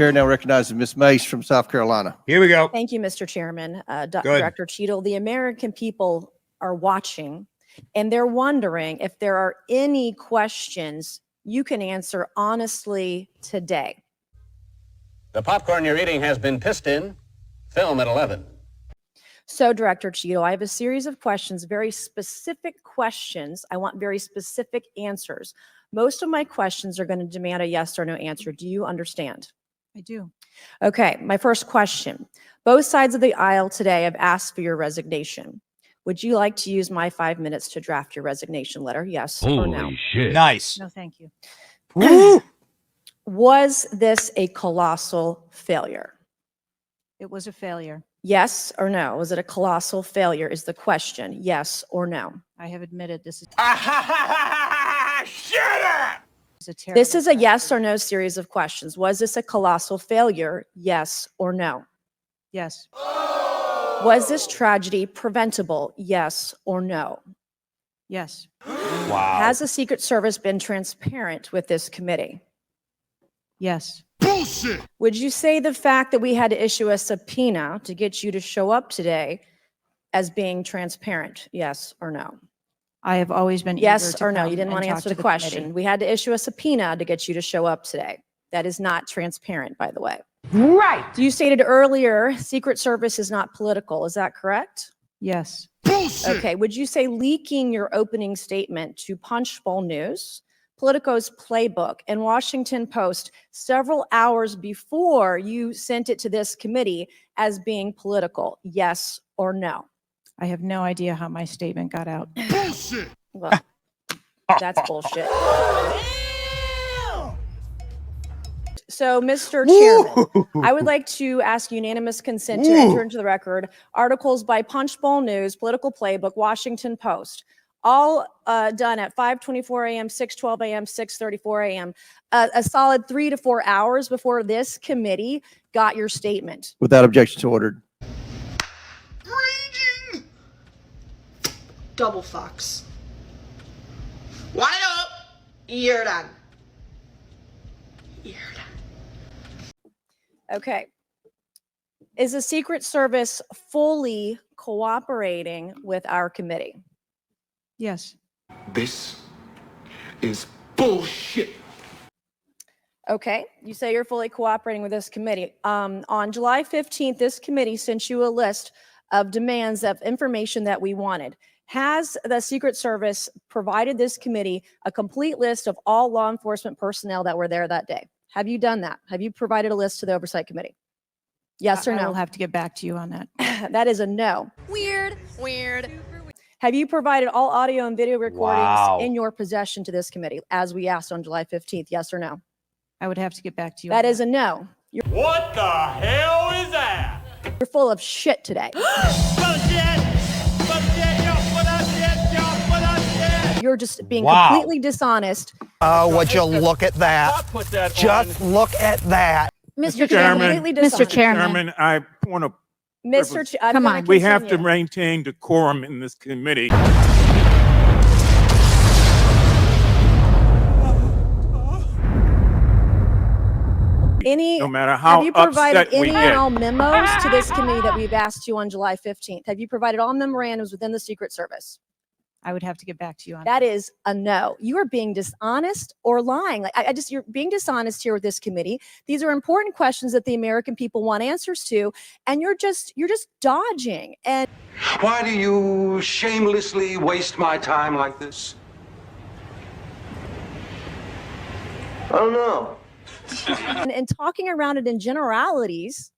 Chair now recognizes Ms. Mace from South Carolina. Here we go. Thank you, Mr. Chairman. Director Cheatle, the American people are watching, and they're wondering if there are any questions you can answer honestly today. The popcorn you're eating has been pissed in. Film at 11. So, Director Cheatle, I have a series of questions, very specific questions. I want very specific answers. Most of my questions are going to demand a yes or no answer. Do you understand? I do. Okay, my first question. Both sides of the aisle today have asked for your resignation. Would you like to use my 5 minutes to draft your resignation letter? Yes or no? Holy shit. Nice. No, thank you. Woo! Was this a colossal failure? It was a failure. Yes or no? Was it a colossal failure is the question. Yes or no? I have admitted this is Shut up! This is a yes or no series of questions. Was this a colossal failure? Yes or no? Yes. Was this tragedy preventable? Yes or no? Yes. Wow. Has the Secret Service been transparent with this committee? Yes. Bullshit! Would you say the fact that we had to issue a subpoena to get you to show up today as being transparent? Yes or no? I have always been Yes eager to or no? come You didn't and want to talk answer to the question. committee. We had to issue a subpoena to get you to show up today. That is not transparent, by the way. Right. You stated earlier, Secret Service is not political. Is that correct? Yes. Bullshit! Okay. Would you say leaking your opening statement to Punchbowl News, Politico's Playbook, and Washington Post several hours before you sent it to this committee as being political? Yes or no? I have no idea how my statement got out. Bullshit! Well, that's bullshit. So, Mr. Chairman, I would like to ask unanimous consent to enter into the record articles by Punchbowl News, Political Playbook, Washington Post, all done at 5:24 a.m., 6:12 a.m., 6:34 a.m., a solid 3 to 4 hours before this committee got your statement. Without objection to ordered. Raging! Double fox. Wide up. You're done. You're done. Okay. Is the Secret Service fully cooperating with our committee? Yes. This is bullshit. Okay, you say you're fully cooperating with this committee. On July 15th, this committee sent you a list of demands of information that we wanted. Has the Secret Service provided this committee a complete list of all law enforcement personnel that were there that day? Have you done that? Have you provided a list to the Oversight Committee? Yes or I no? will have to get back to you on that. That is a no. Weird. Weird. Have you provided all audio and video recordings Wow. in your possession to this committee, as we asked on July 15th? Yes or no? I would have to get back to you. That on is a no. What the hell is that? You're full of shit today. You're just being Wow. completely dishonest. Oh, would you look at that? Put that Just look at that. Mr. Chairman. Completely dishonest. Chairman, I want to. Mr. I'm Come gonna on. We have to continue. maintain decorum in this committee. Any, No matter how have you provided upset we any and get. all memos to this committee that we've asked you on July 15th? Have you provided all memorandums within the Secret Service? I would have to get back to you on That is a no. You are being dishonest or lying. Like you're being dishonest here with this committee. These are important questions that the American people want answers to, and you're just dodging. And Why do you shamelessly waste my time like this? I don't know. and talking around it in generalities.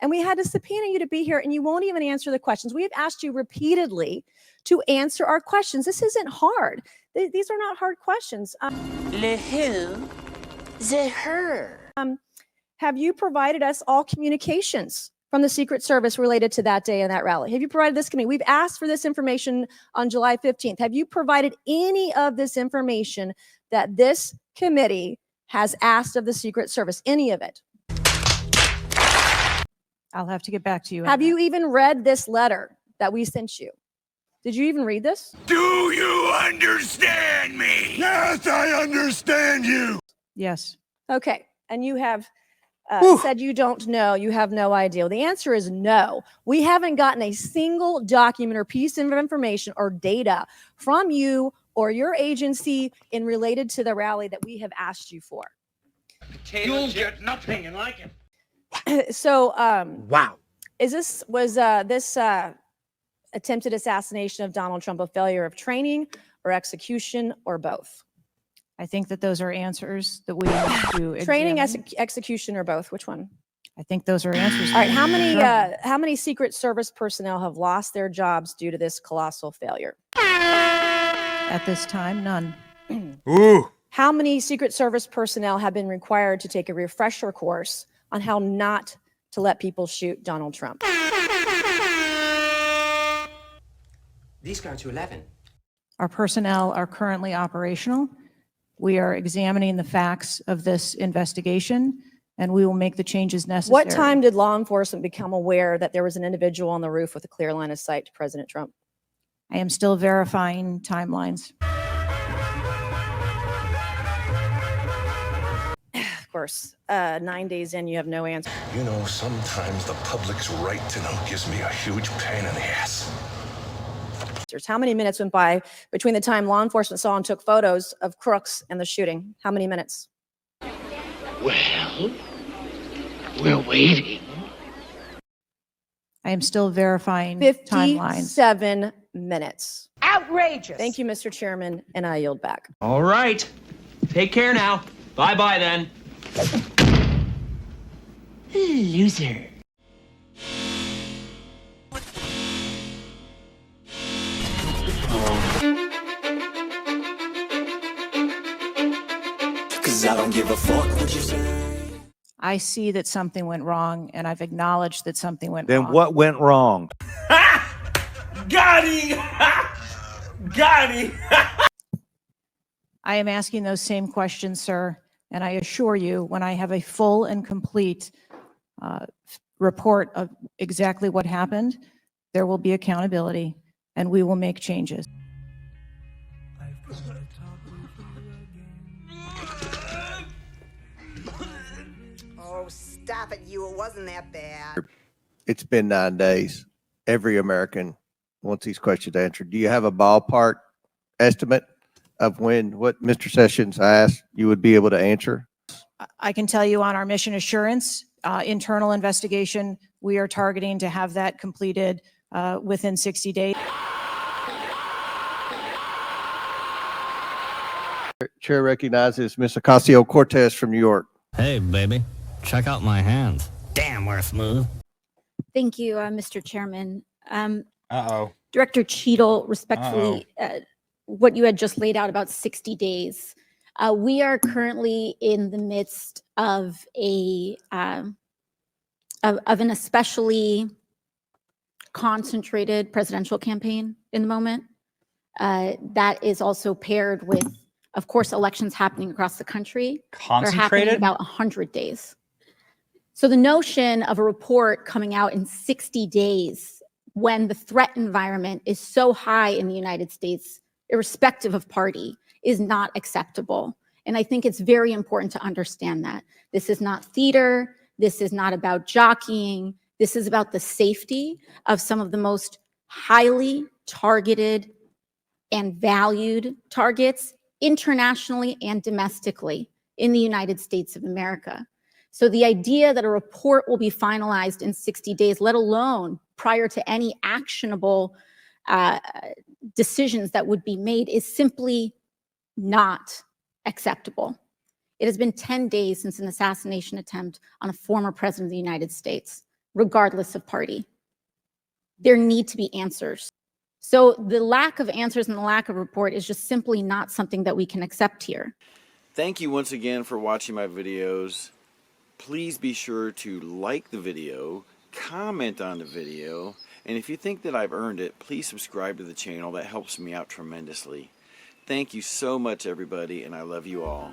And we had to subpoena you to be here, and you won't even answer the questions. We have asked you repeatedly to answer our questions. This isn't hard. These are not hard questions. Le who? The her. Have you provided us all communications from the Secret Service related to that day and that rally? Have you provided this committee? We've asked for this information on July 15th. Have you provided any of this information that this committee has asked of the Secret Service? Any of it? I'll have to get back to you. Have you even read this letter that we sent you? Did you even read this? Do you understand me? Yes, I understand you. Yes. Okay. And you have said you don't know, you have no idea. The answer is no. We haven't gotten a single document or piece of information or data from you or your agency in related to the rally that we have asked you for. You'll get nothing and like it. So, Wow. was this attempted assassination of Donald Trump a failure of training or execution or both? I think that those are answers that we need to Training, examine. execution, or both? Which one? I think those are answers. All right. How many Sure. how many Secret Service personnel have lost their jobs due to this colossal failure? At this time, none. Ooh. How many Secret Service personnel have been required to take a refresher course on how not to let people shoot Donald Trump? These go to 11. Our personnel are currently operational. We are examining the facts of this investigation, and we will make the changes necessary. What time did law enforcement become aware that there was an individual on the roof with a clear line of sight to President Trump? I am still verifying timelines. Of course, 9 days in, you have no answer. You know, sometimes the public's right to know gives me a huge pain in the ass. How many minutes went by between the time law enforcement saw and took photos of crooks and the shooting? How many minutes? Well, we're waiting. I am still verifying timelines. 57 minutes. Outrageous. Thank you, Mr. Chairman, and I yield back. All right. Take care now. Bye-bye then. Loser. I don't give a fuck what you say. I see that something went wrong, and I've acknowledged that something went Then wrong. what went wrong? Got him! Got him! I am asking those same questions, sir, and I assure you, when I have a full and complete report of exactly what happened, there will be accountability, and we will make changes. Oh, stop it, you. It wasn't that bad. It's been 9 days. Every American wants these questions answered. Do you have a ballpark estimate of what Mr. Sessions asked you would be able to answer? I can tell you on our mission assurance, internal investigation, we are targeting to have that completed within 60 days. Chair recognizes Ms. Ocasio-Cortez from New York. Hey, baby, check out my hands. Damn, we're smooth. Thank you, Mr. Chairman. Uh-oh. Director Cheatle, respectfully, what you had just laid out about 60 days. We are currently in the midst of an especially concentrated presidential campaign in the moment. That is also paired with, of course, elections happening across the country. They're happening in about 100 days. So the notion of a report coming out in 60 days when the threat environment is so high in the United States, irrespective of party, is not acceptable. And I think it's very important to understand that. This is not theater. This is not about jockeying. This is about the safety of some of the most highly targeted and valued targets internationally and domestically in the United States of America. So the idea that a report will be finalized in 60 days, let alone prior to any actionable decisions that would be made, is simply not acceptable. It has been 10 days since an assassination attempt on a former president of the United States, regardless of party. There need to be answers. So the lack of answers and the lack of report is just simply not something that we can accept here. Thank you once again for watching my videos. Please be sure to like the video, comment on the video, and if you think that I've earned it, please subscribe to the channel. That helps me out tremendously. Thank you so much, everybody, and I love you all.